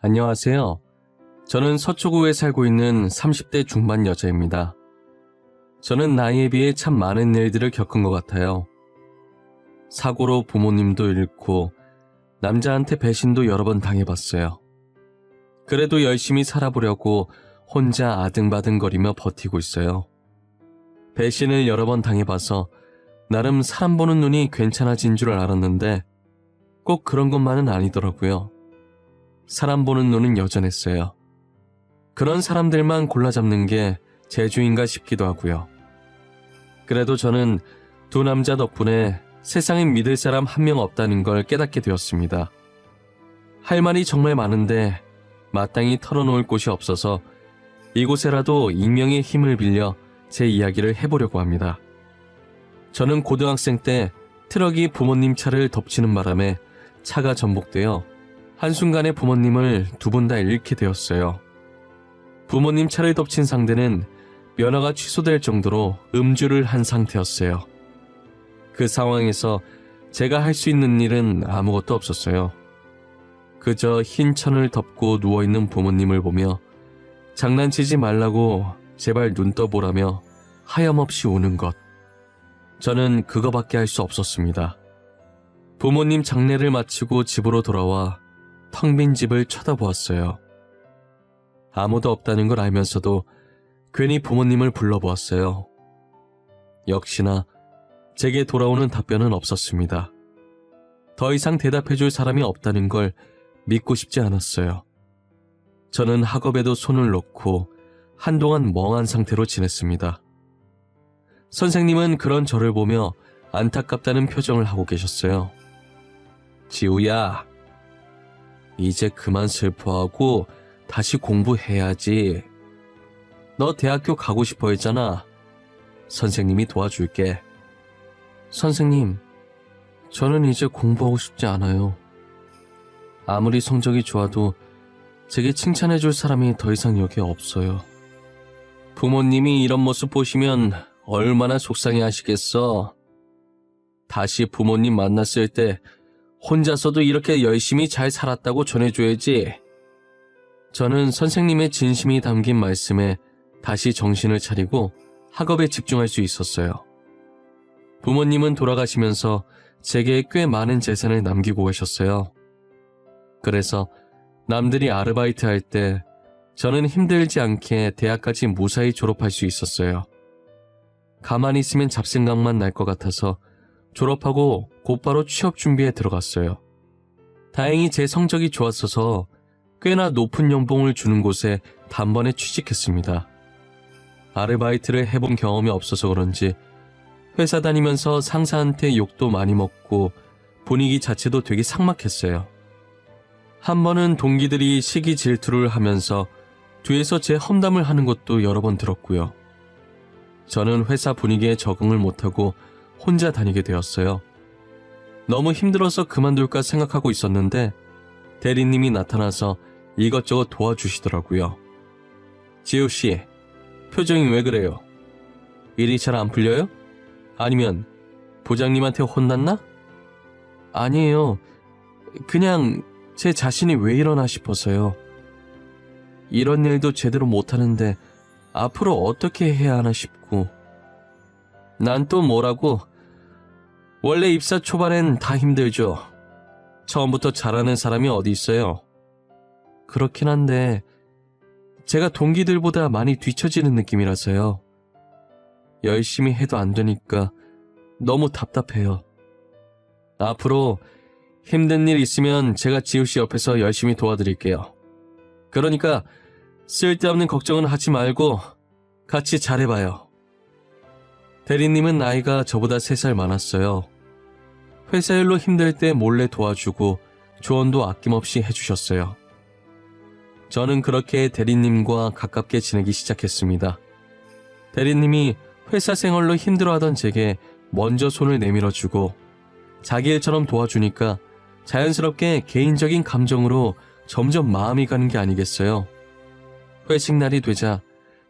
안녕하세요. 저는 서초구에 살고 있는 30대 중반 여자입니다. 저는 나이에 비해 참 많은 일들을 겪은 것 같아요. 사고로 부모님도 잃고 남자한테 배신도 여러 번 당해봤어요. 그래도 열심히 살아보려고 혼자 아등바등거리며 버티고 있어요. 배신을 여러 번 당해봐서 나름 사람 보는 눈이 괜찮아진 줄 알았는데 꼭 그런 것만은 아니더라고요. 사람 보는 눈은 여전했어요. 그런 사람들만 골라잡는 게 재주인가 싶기도 하고요. 그래도 저는 두 남자 덕분에 세상엔 믿을 사람 한 명 없다는 걸 깨닫게 되었습니다. 할 말이 정말 많은데 마땅히 털어놓을 곳이 없어서 이곳에라도 익명의 힘을 빌려 제 이야기를 해보려고 합니다. 저는 고등학생 때 트럭이 부모님 차를 덮치는 바람에 차가 전복되어 한순간에 부모님을 두 분 다 잃게 되었어요. 부모님 차를 덮친 상대는 면허가 취소될 정도로 음주를 한 상태였어요. 그 상황에서 제가 할 수 있는 일은 아무것도 없었어요. 그저 흰 천을 덮고 누워있는 부모님을 보며 장난치지 말라고 제발 눈 떠보라며 하염없이 우는 것. 저는 그거밖에 할 수 없었습니다. 부모님 장례를 마치고 집으로 돌아와 텅 빈 집을 쳐다보았어요. 아무도 없다는 걸 알면서도 괜히 부모님을 불러보았어요. 역시나 제게 돌아오는 답변은 없었습니다. 더 이상 대답해줄 사람이 없다는 걸 믿고 싶지 않았어요. 저는 학업에도 손을 놓고 한동안 멍한 상태로 지냈습니다. 선생님은 그런 저를 보며 안타깝다는 표정을 하고 계셨어요. 지우야, 이제 그만 슬퍼하고 다시 공부해야지. 너 대학교 가고 싶어 했잖아. 선생님이 도와줄게. 선생님, 저는 이제 공부하고 싶지 않아요. 아무리 성적이 좋아도 제게 칭찬해줄 사람이 더 이상 여기에 없어요. 부모님이 이런 모습 보시면 얼마나 속상해 하시겠어. 다시 부모님 만났을 때 혼자서도 이렇게 열심히 잘 살았다고 전해줘야지. 저는 선생님의 진심이 담긴 말씀에 다시 정신을 차리고 학업에 집중할 수 있었어요. 부모님은 돌아가시면서 제게 꽤 많은 재산을 남기고 가셨어요. 그래서 남들이 아르바이트 할 때 저는 힘들지 않게 대학까지 무사히 졸업할 수 있었어요. 가만히 있으면 잡생각만 날 것 같아서 졸업하고 곧바로 취업 준비에 들어갔어요. 다행히 제 성적이 좋았어서 꽤나 높은 연봉을 주는 곳에 단번에 취직했습니다. 아르바이트를 해본 경험이 없어서 그런지 회사 다니면서 상사한테 욕도 많이 먹고 분위기 자체도 되게 삭막했어요. 한 번은 동기들이 시기 질투를 하면서 뒤에서 제 험담을 하는 것도 여러 번 들었고요. 저는 회사 분위기에 적응을 못하고 혼자 다니게 되었어요. 너무 힘들어서 그만둘까 생각하고 있었는데 대리님이 나타나서 이것저것 도와주시더라고요. 지우씨, 표정이 왜 그래요? 일이 잘 안 풀려요? 아니면 부장님한테 혼났나? 아니에요. 그냥 제 자신이 왜 이러나 싶어서요. 이런 일도 제대로 못하는데 앞으로 어떻게 해야 하나 싶고. 난 또 뭐라고? 원래 입사 초반엔 다 힘들죠. 처음부터 잘하는 사람이 어디 있어요. 그렇긴 한데 제가 동기들보다 많이 뒤처지는 느낌이라서요. 열심히 해도 안 되니까 너무 답답해요. 앞으로 힘든 일 있으면 제가 지우씨 옆에서 열심히 도와드릴게요. 그러니까 쓸데없는 걱정은 하지 말고 같이 잘해봐요. 대리님은 나이가 저보다 3살 많았어요. 회사 일로 힘들 때 몰래 도와주고 조언도 아낌없이 해주셨어요. 저는 그렇게 대리님과 가깝게 지내기 시작했습니다. 대리님이 회사 생활로 힘들어하던 제게 먼저 손을 내밀어주고 자기 일처럼 도와주니까 자연스럽게 개인적인 감정으로 점점 마음이 가는 게 아니겠어요. 회식 날이 되자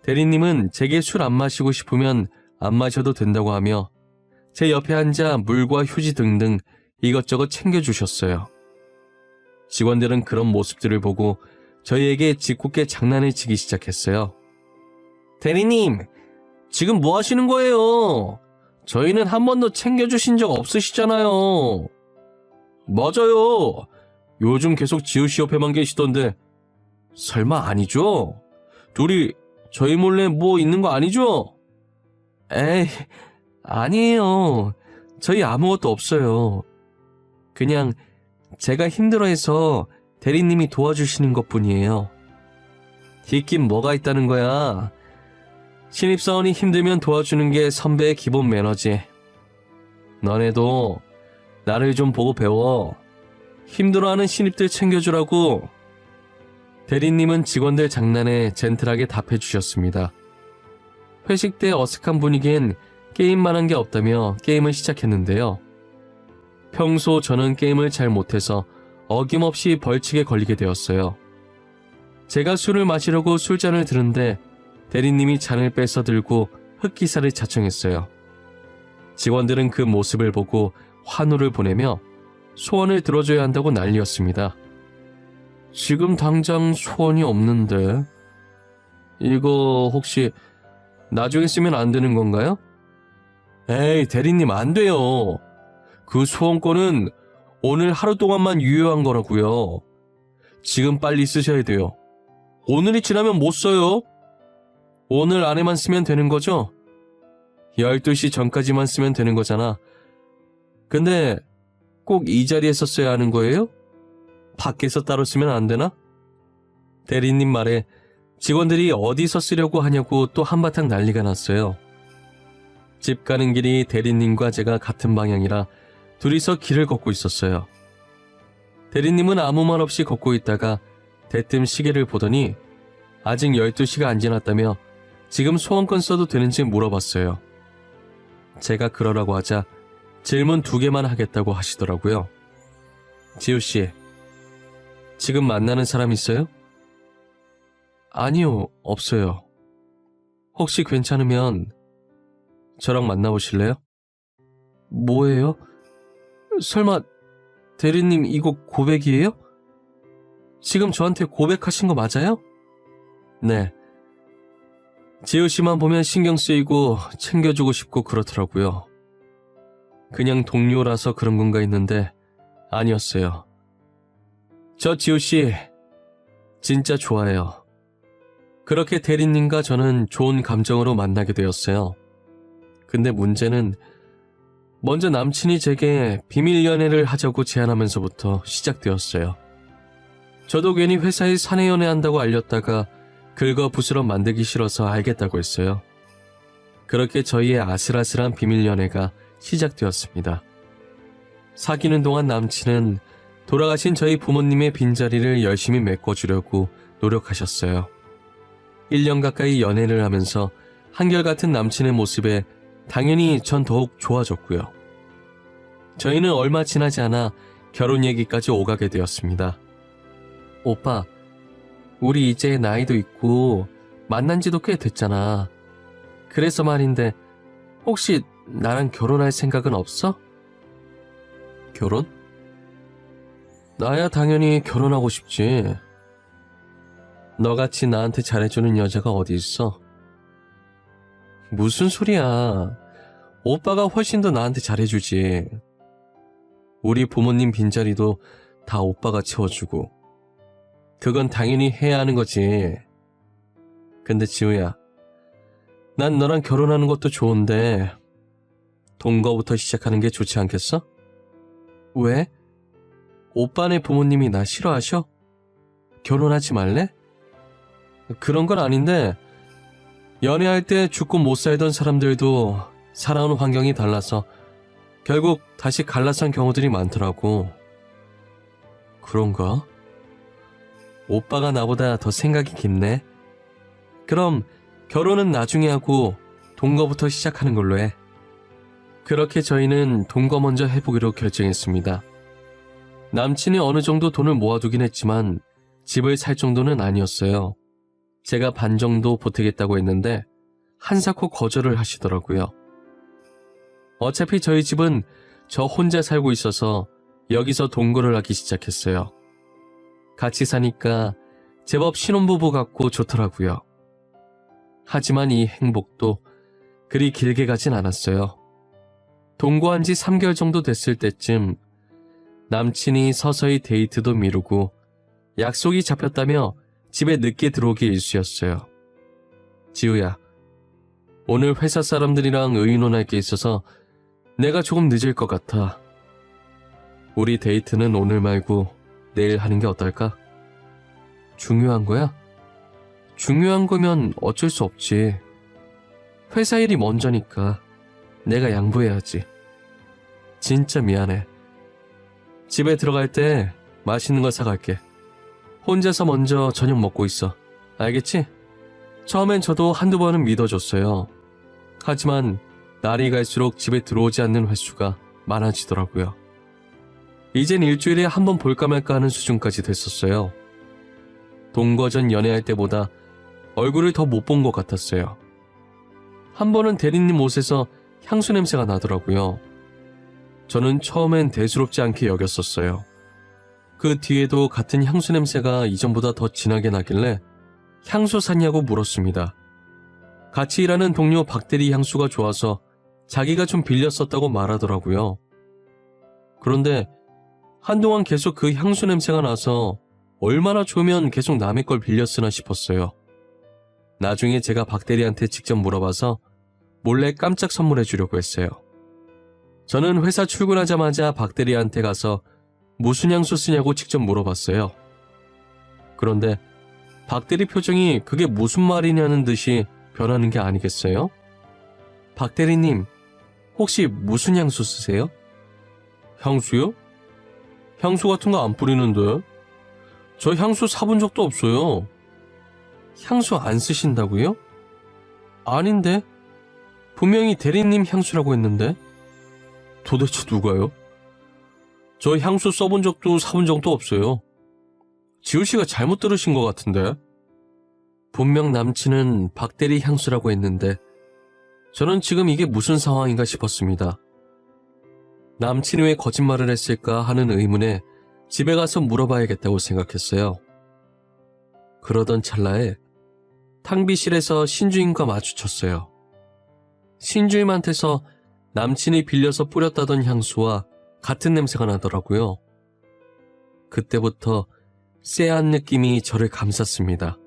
대리님은 제게 술 안 마시고 싶으면 안 마셔도 된다고 하며 제 옆에 앉아 물과 휴지 등등 이것저것 챙겨주셨어요. 직원들은 그런 모습들을 보고 저희에게 짓궂게 장난을 치기 시작했어요. 대리님, 지금 뭐 하시는 거예요? 저희는 한 번도 챙겨주신 적 없으시잖아요. 맞아요. 요즘 계속 지우씨 옆에만 계시던데 설마 아니죠? 둘이 저희 몰래 뭐 있는 거 아니죠? 에이, 아니에요. 저희 아무것도 없어요. 그냥 제가 힘들어해서 대리님이 도와주시는 것뿐이에요. 있긴 뭐가 있다는 거야. 신입사원이 힘들면 도와주는 게 선배의 기본 매너지. 너네도 나를 좀 보고 배워. 힘들어하는 신입들 챙겨주라고. 대리님은 직원들 장난에 젠틀하게 답해주셨습니다. 회식 때 어색한 분위기엔 게임만 한 게 없다며 게임을 시작했는데요. 평소 저는 게임을 잘 못해서 어김없이 벌칙에 걸리게 되었어요. 제가 술을 마시려고 술잔을 드는데 대리님이 잔을 뺏어 들고 흑기사를 자청했어요. 직원들은 그 모습을 보고 환호를 보내며 소원을 들어줘야 한다고 난리였습니다. 지금 당장 소원이 없는데 이거 혹시 나중에 쓰면 안 되는 건가요? 에이, 대리님 안 돼요. 그 소원권은 오늘 하루 동안만 유효한 거라고요. 지금 빨리 쓰셔야 돼요. 오늘이 지나면 못 써요. 오늘 안에만 쓰면 되는 거죠? 12시 전까지만 쓰면 되는 거잖아. 근데 꼭 이 자리에서 써야 하는 거예요? 밖에서 따로 쓰면 안 되나? 대리님 말에 직원들이 어디서 쓰려고 하냐고 또 한바탕 난리가 났어요. 집 가는 길이 대리님과 제가 같은 방향이라 둘이서 길을 걷고 있었어요. 대리님은 아무 말 없이 걷고 있다가 대뜸 시계를 보더니 아직 12시가 안 지났다며 지금 소원권 써도 되는지 물어봤어요. 제가 그러라고 하자 질문 2개만 하겠다고 하시더라고요. 지우씨, 지금 만나는 사람 있어요? 아니요, 없어요. 혹시 괜찮으면 저랑 만나보실래요? 뭐예요? 설마 대리님 이거 고백이에요? 지금 저한테 고백하신 거 맞아요? 네. 지우씨만 보면 신경 쓰이고 챙겨주고 싶고 그렇더라고요. 그냥 동료라서 그런 건가 했는데 아니었어요. 저 지우씨 진짜 좋아해요. 그렇게 대리님과 저는 좋은 감정으로 만나게 되었어요. 근데 문제는 먼저 남친이 제게 비밀 연애를 하자고 제안하면서부터 시작되었어요. 저도 괜히 회사에 사내 연애한다고 알렸다가 긁어부스러 만들기 싫어서 알겠다고 했어요. 그렇게 저희의 아슬아슬한 비밀 연애가 시작되었습니다. 사귀는 동안 남친은 돌아가신 저희 부모님의 빈자리를 열심히 메꿔주려고 노력하셨어요. 1년 가까이 연애를 하면서 한결같은 남친의 모습에 당연히 전 더욱 좋아졌고요. 저희는 얼마 지나지 않아 결혼 얘기까지 오가게 되었습니다. 오빠, 우리 이제 나이도 있고 만난 지도 꽤 됐잖아. 그래서 말인데 혹시 나랑 결혼할 생각은 없어? 결혼? 나야 당연히 결혼하고 싶지. 너같이 나한테 잘해주는 여자가 어디 있어? 무슨 소리야. 오빠가 훨씬 더 나한테 잘해주지. 우리 부모님 빈자리도 다 오빠가 채워주고. 그건 당연히 해야 하는 거지. 근데 지우야, 난 너랑 결혼하는 것도 좋은데 동거부터 시작하는 게 좋지 않겠어? 왜? 오빠네 부모님이 나 싫어하셔? 결혼하지 말래? 그런 건 아닌데 연애할 때 죽고 못 살던 사람들도 살아온 환경이 달라서 결국 다시 갈라산 경우들이 많더라고. 그런가? 오빠가 나보다 더 생각이 깊네. 그럼 결혼은 나중에 하고 동거부터 시작하는 걸로 해. 그렇게 저희는 동거 먼저 해보기로 결정했습니다. 남친이 어느 정도 돈을 모아두긴 했지만 집을 살 정도는 아니었어요. 제가 반 정도 보태겠다고 했는데 한사코 거절을 하시더라고요. 어차피 저희 집은 저 혼자 살고 있어서 여기서 동거를 하기 시작했어요. 같이 사니까 제법 신혼부부 같고 좋더라고요. 하지만 이 행복도 그리 길게 가진 않았어요. 동거한 지 3개월 정도 됐을 때쯤 남친이 서서히 데이트도 미루고 약속이 잡혔다며 집에 늦게 들어오기 일쑤였어요. 지우야, 오늘 회사 사람들이랑 의논할 게 있어서 내가 조금 늦을 것 같아. 우리 데이트는 오늘 말고 내일 하는 게 어떨까? 중요한 거야? 중요한 거면 어쩔 수 없지. 회사 일이 먼저니까 내가 양보해야지. 진짜 미안해. 집에 들어갈 때 맛있는 거 사갈게. 혼자서 먼저 저녁 먹고 있어. 알겠지? 처음엔 저도 한두 번은 믿어줬어요. 하지만 날이 갈수록 집에 들어오지 않는 횟수가 많아지더라고요. 이젠 일주일에 한 번 볼까 말까 하는 수준까지 됐었어요. 동거 전 연애할 때보다 얼굴을 더 못 본 것 같았어요. 한 번은 대리님 옷에서 향수 냄새가 나더라고요. 저는 처음엔 대수롭지 않게 여겼었어요. 그 뒤에도 같은 향수 냄새가 이전보다 더 진하게 나길래 향수 샀냐고 물었습니다. 같이 일하는 동료 박대리 향수가 좋아서 자기가 좀 빌렸었다고 말하더라고요. 그런데 한동안 계속 그 향수 냄새가 나서 얼마나 좋으면 계속 남의 걸 빌렸으나 싶었어요. 나중에 제가 박대리한테 직접 물어봐서 몰래 깜짝 선물해 주려고 했어요. 저는 회사 출근하자마자 박대리한테 가서 무슨 향수 쓰냐고 직접 물어봤어요. 그런데 박대리 표정이 그게 무슨 말이냐는 듯이 변하는 게 아니겠어요? 박대리님, 혹시 무슨 향수 쓰세요? 향수요? 향수 같은 거 안 뿌리는데. 저 향수 사본 적도 없어요. 향수 안 쓰신다고요? 아닌데. 분명히 대리님 향수라고 했는데. 도대체 누가요? 저 향수 써본 적도 사본 적도 없어요. 지우씨가 잘못 들으신 것 같은데. 분명 남친은 박대리 향수라고 했는데 저는 지금 이게 무슨 상황인가 싶었습니다. 남친이 왜 거짓말을 했을까 하는 의문에 집에 가서 물어봐야겠다고 생각했어요. 그러던 찰나에 탕비실에서 신주임과 마주쳤어요. 신주임한테서 남친이 빌려서 뿌렸다던 향수와 같은 냄새가 나더라고요. 그때부터 쎄한 느낌이 저를 감쌌습니다.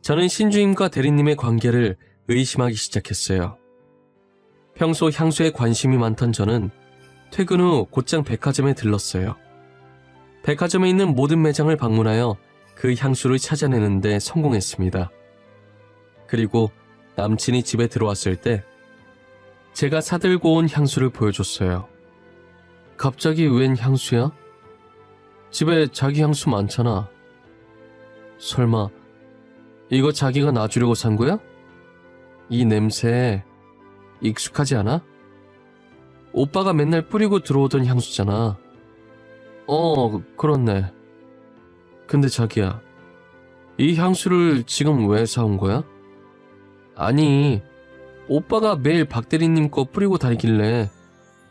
저는 신주임과 대리님의 관계를 의심하기 시작했어요. 평소 향수에 관심이 많던 저는 퇴근 후 곧장 백화점에 들렀어요. 백화점에 있는 모든 매장을 방문하여 그 향수를 찾아내는데 성공했습니다. 그리고 남친이 집에 들어왔을 때 제가 사들고 온 향수를 보여줬어요. 갑자기 웬 향수야? 집에 자기 향수 많잖아. 설마 이거 자기가 놔주려고 산 거야? 이 냄새 익숙하지 않아? 오빠가 맨날 뿌리고 들어오던 향수잖아. 그렇네. 근데 자기야, 이 향수를 지금 왜 사온 거야? 아니, 오빠가 매일 박대리님 거 뿌리고 다니길래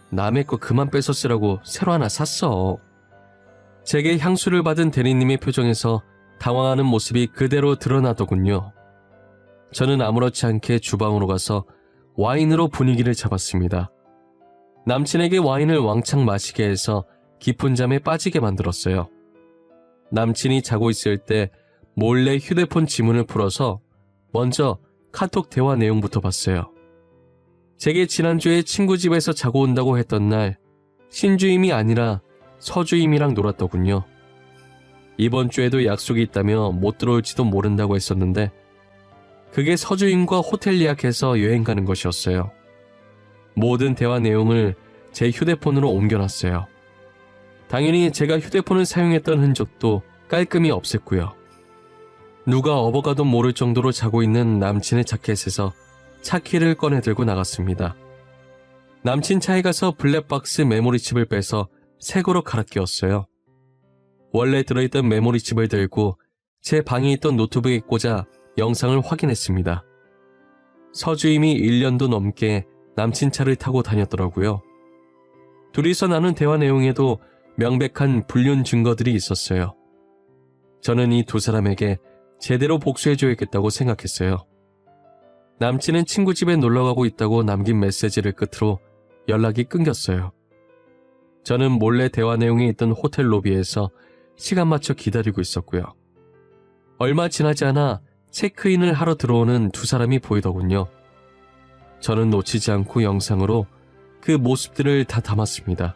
남의 거 그만 뺏어 쓰라고 새로 하나 샀어. 제게 향수를 받은 대리님의 표정에서 당황하는 모습이 그대로 드러나더군요. 저는 아무렇지 않게 주방으로 가서 와인으로 분위기를 잡았습니다. 남친에게 와인을 왕창 마시게 해서 깊은 잠에 빠지게 만들었어요. 남친이 자고 있을 때 몰래 휴대폰 지문을 풀어서 먼저 카톡 대화 내용부터 봤어요. 제게 지난주에 친구 집에서 자고 온다고 했던 날 신주임이 아니라 서주임이랑 놀았더군요. 이번 주에도 약속이 있다며 못 들어올지도 모른다고 했었는데 그게 서주임과 호텔 예약해서 여행 가는 것이었어요. 모든 대화 내용을 제 휴대폰으로 옮겨놨어요. 당연히 제가 휴대폰을 사용했던 흔적도 깔끔히 없앴고요. 누가 업어가도 모를 정도로 자고 있는 남친의 자켓에서 차키를 꺼내 들고 나갔습니다. 남친 차에 가서 블랙박스 메모리칩을 빼서 새 거로 갈아 끼웠어요. 원래 들어있던 메모리칩을 들고 제 방에 있던 노트북에 꽂아 영상을 확인했습니다. 서주임이 1년도 넘게 남친 차를 타고 다녔더라고요. 둘이서 나눈 대화 내용에도 명백한 불륜 증거들이 있었어요. 저는 이 두 사람에게 제대로 복수해줘야겠다고 생각했어요. 남친은 친구 집에 놀러가고 있다고 남긴 메시지를 끝으로 연락이 끊겼어요. 저는 몰래 대화 내용이 있던 호텔 로비에서 시간 맞춰 기다리고 있었고요. 얼마 지나지 않아 체크인을 하러 들어오는 두 사람이 보이더군요. 저는 놓치지 않고 영상으로 그 모습들을 다 담았습니다.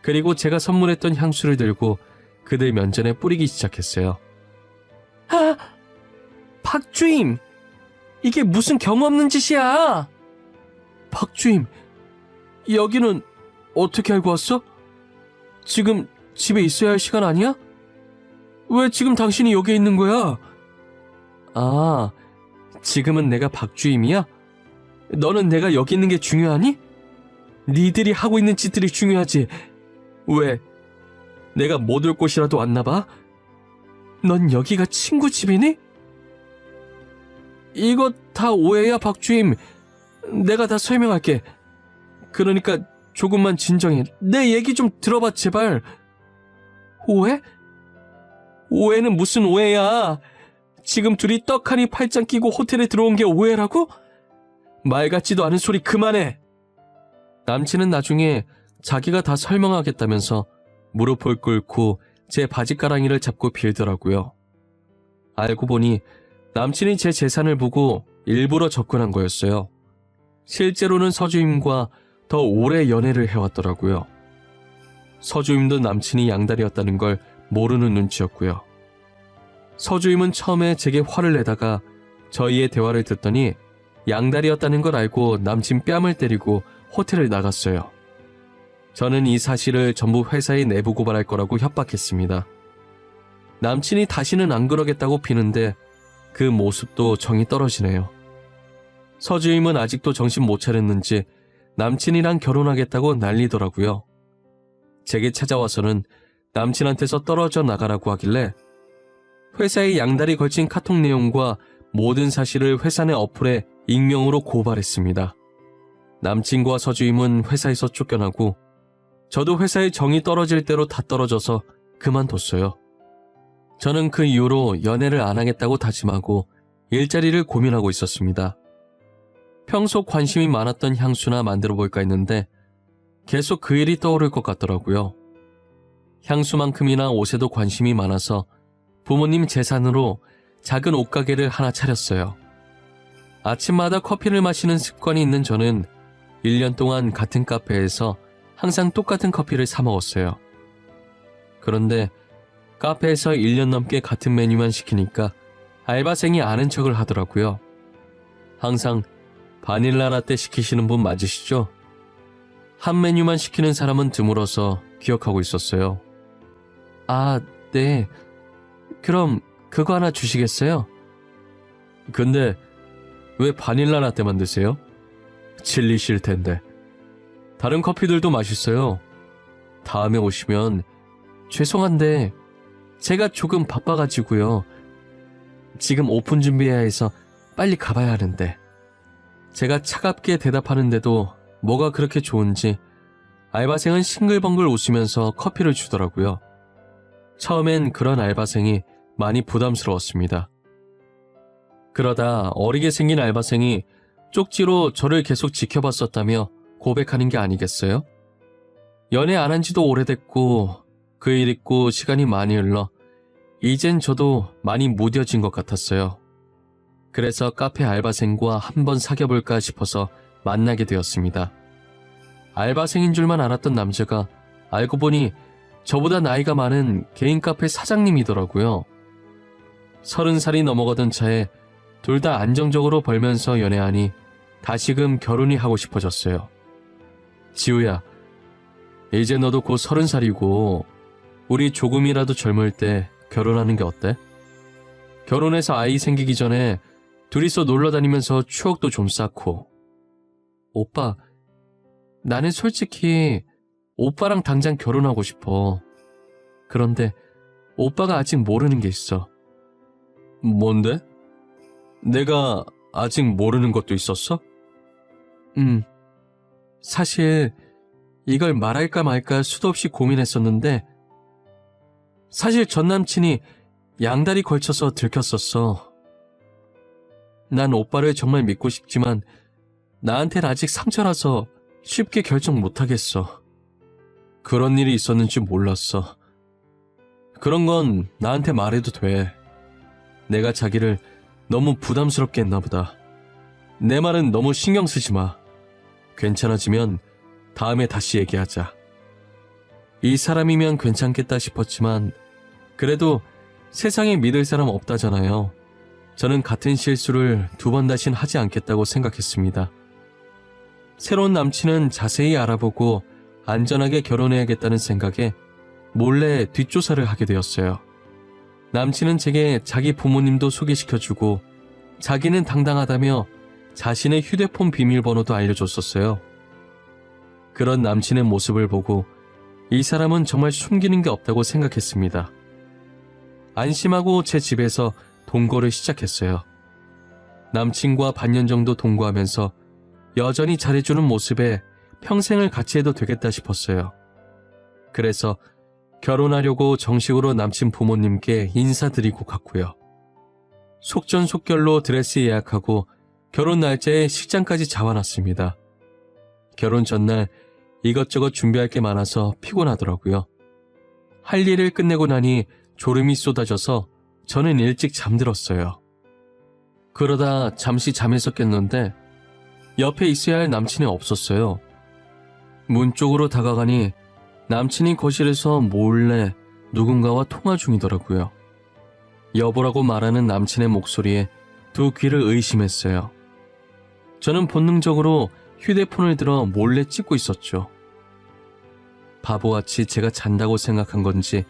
그리고 제가 선물했던 향수를 들고 그들 면전에 뿌리기 시작했어요. 아! 박주임! 이게 무슨 경우 없는 짓이야! 박주임, 여기는 어떻게 알고 왔어? 지금 집에 있어야 할 시간 아니야? 왜 지금 당신이 여기에 있는 거야? 아, 지금은 내가 박주임이야? 너는 내가 여기 있는 게 중요하니? 니들이 하고 있는 짓들이 중요하지. 왜? 내가 못 올 곳이라도 왔나 봐? 넌 여기가 친구 집이니? 이거 다 오해야, 박주임. 내가 다 설명할게. 그러니까 조금만 진정해. 내 얘기 좀 들어봐, 제발. 오해? 오해는 무슨 오해야? 지금 둘이 떡하니 팔짱 끼고 호텔에 들어온 게 오해라고? 말 같지도 않은 소리 그만해. 남친은 나중에 자기가 다 설명하겠다면서 무릎을 꿇고 제 바지가랑이를 잡고 빌더라고요. 알고 보니 남친이 제 재산을 보고 일부러 접근한 거였어요. 실제로는 서주임과 더 오래 연애를 해왔더라고요. 서주임도 남친이 양다리였다는 걸 모르는 눈치였고요. 서주임은 처음에 제게 화를 내다가 저희의 대화를 듣더니 양다리였다는 걸 알고 남친 뺨을 때리고 호텔을 나갔어요. 저는 이 사실을 전부 회사에 내부 고발할 거라고 협박했습니다. 남친이 다시는 안 그러겠다고 비는데 그 모습도 정이 떨어지네요. 서주임은 아직도 정신 못 차렸는지 남친이랑 결혼하겠다고 난리더라고요. 제게 찾아와서는 남친한테서 떨어져 나가라고 하길래 회사에 양다리 걸친 카톡 내용과 모든 사실을 회사 내 어플에 익명으로 고발했습니다. 남친과 서주임은 회사에서 쫓겨나고 저도 회사의 정이 떨어질 대로 다 떨어져서 그만뒀어요. 저는 그 이후로 연애를 안 하겠다고 다짐하고 일자리를 고민하고 있었습니다. 평소 관심이 많았던 향수나 만들어 볼까 했는데 계속 그 일이 떠오를 것 같더라고요. 향수만큼이나 옷에도 관심이 많아서 부모님 재산으로 작은 옷가게를 하나 차렸어요. 아침마다 커피를 마시는 습관이 있는 저는 1년 동안 같은 카페에서 항상 똑같은 커피를 사 먹었어요. 그런데 카페에서 1년 넘게 같은 메뉴만 시키니까 알바생이 아는 척을 하더라고요. 항상 바닐라 라떼 시키시는 분 맞으시죠? 한 메뉴만 시키는 사람은 드물어서 기억하고 있었어요. 아, 네. 그럼 그거 하나 주시겠어요? 근데 왜 바닐라 라떼만 드세요? 질리실 텐데. 다른 커피들도 맛있어요. 다음에 오시면 죄송한데 제가 조금 바빠가지고요. 지금 오픈 준비해야 해서 빨리 가봐야 하는데. 제가 차갑게 대답하는데도 뭐가 그렇게 좋은지 알바생은 싱글벙글 웃으면서 커피를 주더라고요. 처음엔 그런 알바생이 많이 부담스러웠습니다. 그러다 어리게 생긴 알바생이 쪽지로 저를 계속 지켜봤었다며 고백하는 게 아니겠어요? 연애 안 한 지도 오래됐고 그 일 있고 시간이 많이 흘러 이젠 저도 많이 무뎌진 것 같았어요. 그래서 카페 알바생과 한번 사귀어볼까 싶어서 만나게 되었습니다. 알바생인 줄만 알았던 남자가 알고 보니 저보다 나이가 많은 개인 카페 사장님이더라고요. 30살이 넘어가던 차에 둘 다 안정적으로 벌면서 연애하니 다시금 결혼이 하고 싶어졌어요. 지우야, 이제 너도 곧 30살이고 우리 조금이라도 젊을 때 결혼하는 게 어때? 결혼해서 아이 생기기 전에 둘이서 놀러 다니면서 추억도 좀 쌓고. 오빠, 나는 솔직히 오빠랑 당장 결혼하고 싶어. 그런데 오빠가 아직 모르는 게 있어. 뭔데? 내가 아직 모르는 것도 있었어? 사실 이걸 말할까 말까 수도 없이 고민했었는데 사실 전 남친이 양다리 걸쳐서 들켰었어. 난 오빠를 정말 믿고 싶지만 나한텐 아직 상처라서 쉽게 결정 못하겠어. 그런 일이 있었는지 몰랐어. 그런 건 나한테 말해도 돼. 내가 자기를 너무 부담스럽게 했나 보다. 내 말은 너무 신경 쓰지 마. 괜찮아지면 다음에 다시 얘기하자. 이 사람이면 괜찮겠다 싶었지만 그래도 세상에 믿을 사람 없다잖아요. 저는 같은 실수를 2번 다신 하지 않겠다고 생각했습니다. 새로운 남친은 자세히 알아보고 안전하게 결혼해야겠다는 생각에 몰래 뒷조사를 하게 되었어요. 남친은 제게 자기 부모님도 소개시켜주고 자기는 당당하다며 자신의 휴대폰 비밀번호도 알려줬었어요. 그런 남친의 모습을 보고 이 사람은 정말 숨기는 게 없다고 생각했습니다. 안심하고 제 집에서 동거를 시작했어요. 남친과 반년 정도 동거하면서 여전히 잘해주는 모습에 평생을 같이 해도 되겠다 싶었어요. 그래서 결혼하려고 정식으로 남친 부모님께 인사드리고 갔고요. 속전속결로 드레스 예약하고 결혼 날짜에 식장까지 잡아놨습니다. 결혼 전날 이것저것 준비할 게 많아서 피곤하더라고요. 할 일을 끝내고 나니 졸음이 쏟아져서 저는 일찍 잠들었어요. 그러다 잠시 잠에서 깼는데 옆에 있어야 할 남친이 없었어요. 문 쪽으로 다가가니 남친이 거실에서 몰래 누군가와 통화 중이더라고요. 여보라고 말하는 남친의 목소리에 두 귀를 의심했어요. 저는 본능적으로 휴대폰을 들어 몰래 찍고 있었죠. 바보같이 제가 잔다고 생각한 건지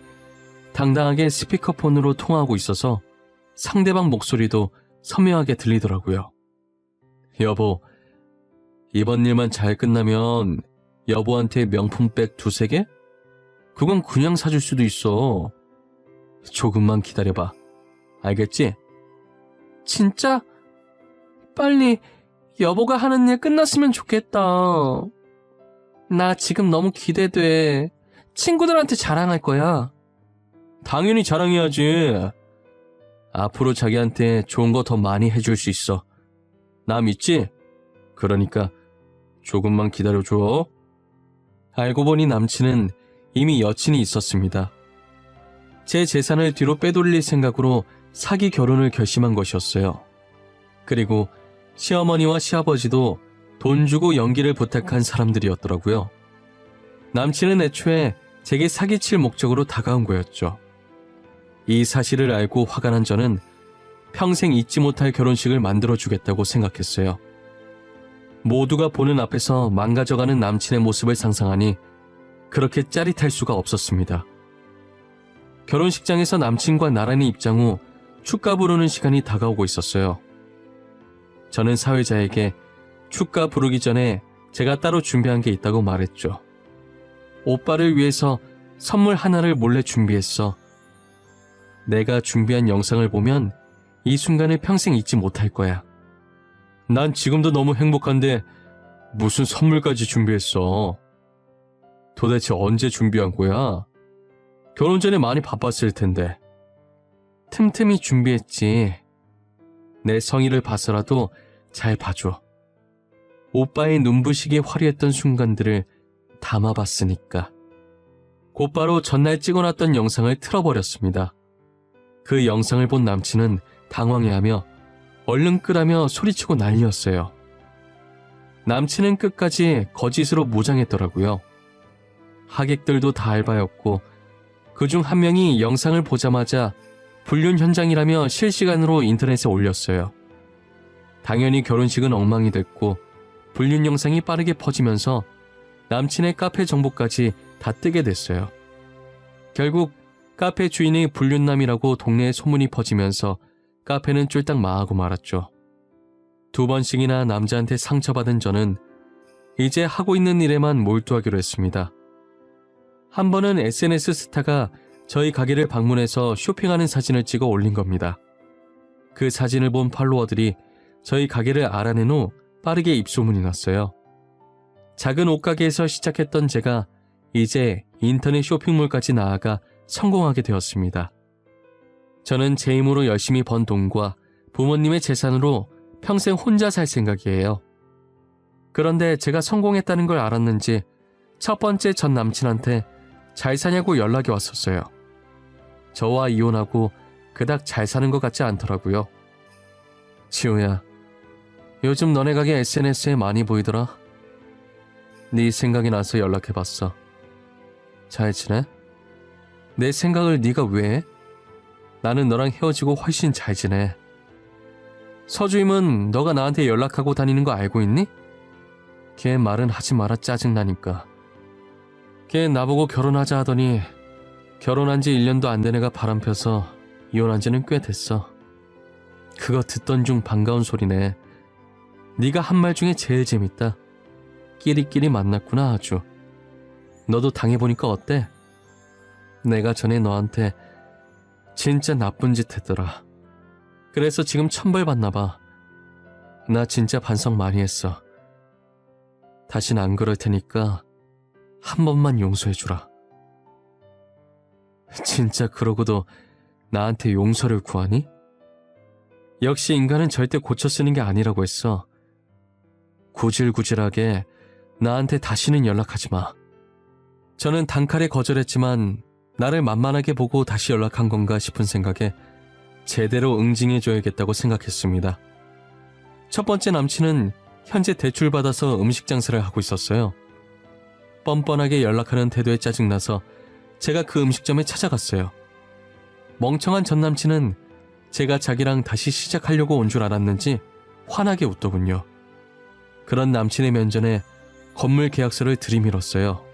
당당하게 스피커폰으로 통화하고 있어서 상대방 목소리도 선명하게 들리더라고요. 여보, 이번 일만 잘 끝나면 여보한테 명품백 2-3개? 그건 그냥 사줄 수도 있어. 조금만 기다려봐. 알겠지? 진짜? 빨리 여보가 하는 일 끝났으면 좋겠다. 나 지금 너무 기대돼. 친구들한테 자랑할 거야. 당연히 자랑해야지. 앞으로 자기한테 좋은 거 더 많이 해줄 수 있어. 나 믿지? 그러니까 조금만 기다려줘. 알고 보니 남친은 이미 여친이 있었습니다. 제 재산을 뒤로 빼돌릴 생각으로 사기 결혼을 결심한 것이었어요. 그리고 시어머니와 시아버지도 돈 주고 연기를 부탁한 사람들이었더라고요. 남친은 애초에 제게 사기칠 목적으로 다가온 거였죠. 이 사실을 알고 화가 난 저는 평생 잊지 못할 결혼식을 만들어주겠다고 생각했어요. 모두가 보는 앞에서 망가져가는 남친의 모습을 상상하니 그렇게 짜릿할 수가 없었습니다. 결혼식장에서 남친과 나란히 입장 후 축가 부르는 시간이 다가오고 있었어요. 저는 사회자에게 축가 부르기 전에 제가 따로 준비한 게 있다고 말했죠. 오빠를 위해서 선물 하나를 몰래 준비했어. 내가 준비한 영상을 보면 이 순간을 평생 잊지 못할 거야. 난 지금도 너무 행복한데 무슨 선물까지 준비했어. 도대체 언제 준비한 거야? 결혼 전에 많이 바빴을 텐데. 틈틈이 준비했지. 내 성의를 봐서라도 잘 봐줘. 오빠의 눈부시게 화려했던 순간들을 담아봤으니까. 곧바로 전날 찍어놨던 영상을 틀어버렸습니다. 그 영상을 본 남친은 당황해하며 얼른 끄라며 소리치고 난리였어요. 남친은 끝까지 거짓으로 무장했더라고요. 하객들도 다 알바였고 그중 한 명이 영상을 보자마자 불륜 현장이라며 실시간으로 인터넷에 올렸어요. 당연히 결혼식은 엉망이 됐고 불륜 영상이 빠르게 퍼지면서 남친의 카페 정보까지 다 뜨게 됐어요. 결국 카페 주인이 불륜남이라고 동네에 소문이 퍼지면서 카페는 쫄딱 망하고 말았죠. 2번씩이나 남자한테 상처받은 저는 이제 하고 있는 일에만 몰두하기로 했습니다. 한 번은 SNS 스타가 저희 가게를 방문해서 쇼핑하는 사진을 찍어 올린 겁니다. 그 사진을 본 팔로워들이 저희 가게를 알아낸 후 빠르게 입소문이 났어요. 작은 옷가게에서 시작했던 제가 이제 인터넷 쇼핑몰까지 나아가 성공하게 되었습니다. 저는 제 힘으로 열심히 번 돈과 부모님의 재산으로 평생 혼자 살 생각이에요. 그런데 제가 성공했다는 걸 알았는지 첫 번째 전 남친한테 잘 사냐고 연락이 왔었어요. 저와 이혼하고 그닥 잘 사는 것 같지 않더라고요. 지호야, 요즘 너네 가게 SNS에 많이 보이더라. 네 생각이 나서 연락해봤어. 잘 지내? 내 생각을 네가 왜 해? 나는 너랑 헤어지고 훨씬 잘 지내. 서주임은 너가 나한테 연락하고 다니는 거 알고 있니? 걔 말은 하지 마라, 짜증나니까. 걔 나보고 결혼하자 하더니 결혼한 지 1년도 안 된 애가 바람 펴서 이혼한 지는 꽤 됐어. 그거 듣던 중 반가운 소리네. 네가 한 말 중에 제일 재밌다. 끼리끼리 만났구나 아주. 너도 당해보니까 어때? 내가 전에 너한테 진짜 나쁜 짓 했더라. 그래서 지금 천벌 받나 봐. 나 진짜 반성 많이 했어. 다신 안 그럴 테니까 한 번만 용서해주라. 진짜 그러고도 나한테 용서를 구하니? 역시 인간은 절대 고쳐 쓰는 게 아니라고 했어. 구질구질하게 나한테 다시는 연락하지 마. 저는 단칼에 거절했지만 나를 만만하게 보고 다시 연락한 건가 싶은 생각에 제대로 응징해줘야겠다고 생각했습니다. 첫 번째 남친은 현재 대출받아서 음식 장사를 하고 있었어요. 뻔뻔하게 연락하는 태도에 짜증나서 제가 그 음식점에 찾아갔어요. 멍청한 전 남친은 제가 자기랑 다시 시작하려고 온 줄 알았는지 환하게 웃더군요. 그런 남친의 면전에 건물 계약서를 들이밀었어요.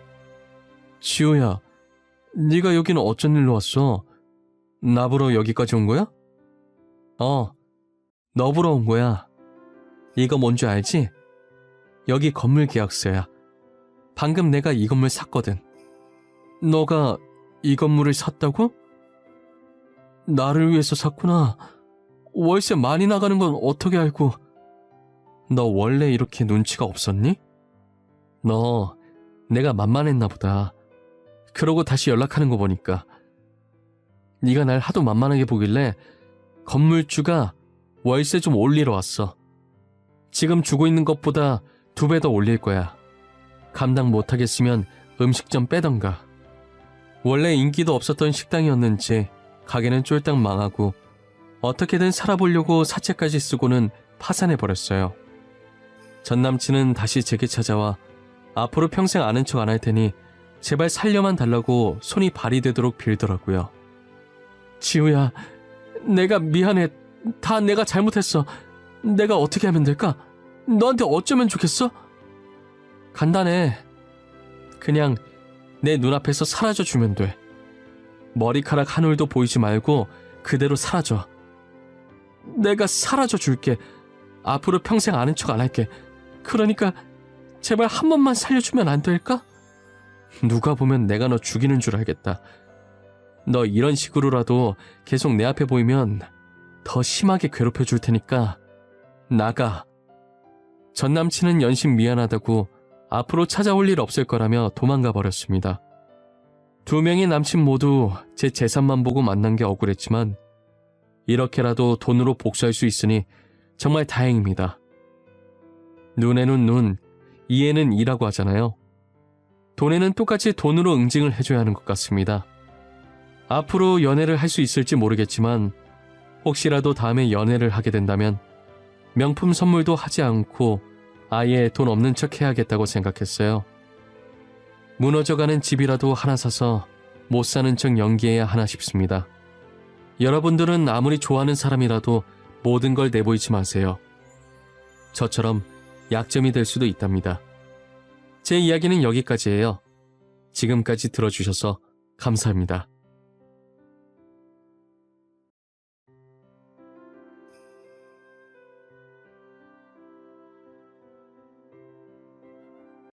지호야, 네가 여기는 어쩐 일로 왔어? 나 보러 여기까지 온 거야? 너 보러 온 거야. 이거 뭔지 알지? 여기 건물 계약서야. 방금 내가 이 건물 샀거든. 너가 이 건물을 샀다고? 나를 위해서 샀구나. 월세 많이 나가는 건 어떻게 알고. 너 원래 이렇게 눈치가 없었니? 너 내가 만만했나 보다. 그러고 다시 연락하는 거 보니까. 네가 날 하도 만만하게 보길래 건물주가 월세 좀 올리러 왔어. 지금 주고 있는 것보다 2배 더 올릴 거야. 감당 못하겠으면 음식점 빼던가. 원래 인기도 없었던 식당이었는지 가게는 쫄딱 망하고 어떻게든 살아보려고 사채까지 쓰고는 파산해버렸어요. 전 남친은 다시 제게 찾아와 앞으로 평생 아는 척 안 할 테니 제발 살려만 달라고 손이 발이 되도록 빌더라고요. 지우야, 내가 미안해. 다 내가 잘못했어. 내가 어떻게 하면 될까? 너한테 어쩌면 좋겠어? 간단해. 그냥 내 눈앞에서 사라져주면 돼. 머리카락 한 올도 보이지 말고 그대로 사라져. 내가 사라져줄게. 앞으로 평생 아는 척 안 할게. 그러니까 제발 한 번만 살려주면 안 될까? 누가 보면 내가 너 죽이는 줄 알겠다. 너 이런 식으로라도 계속 내 앞에 보이면 더 심하게 괴롭혀줄 테니까 나가. 전 남친은 연신 미안하다고 앞으로 찾아올 일 없을 거라며 도망가 버렸습니다. 2명의 남친 모두 제 재산만 보고 만난 게 억울했지만 이렇게라도 돈으로 복수할 수 있으니 정말 다행입니다. 눈에는 눈, 이에는 이라고 하잖아요. 돈에는 똑같이 돈으로 응징을 해줘야 하는 것 같습니다. 앞으로 연애를 할 수 있을지 모르겠지만 혹시라도 다음에 연애를 하게 된다면 명품 선물도 하지 않고 아예 돈 없는 척 해야겠다고 생각했어요. 무너져가는 집이라도 하나 사서 못 사는 척 연기해야 하나 싶습니다. 여러분들은 아무리 좋아하는 사람이라도 모든 걸 내보이지 마세요. 저처럼 약점이 될 수도 있답니다. 제 이야기는 여기까지예요. 지금까지 들어주셔서 감사합니다.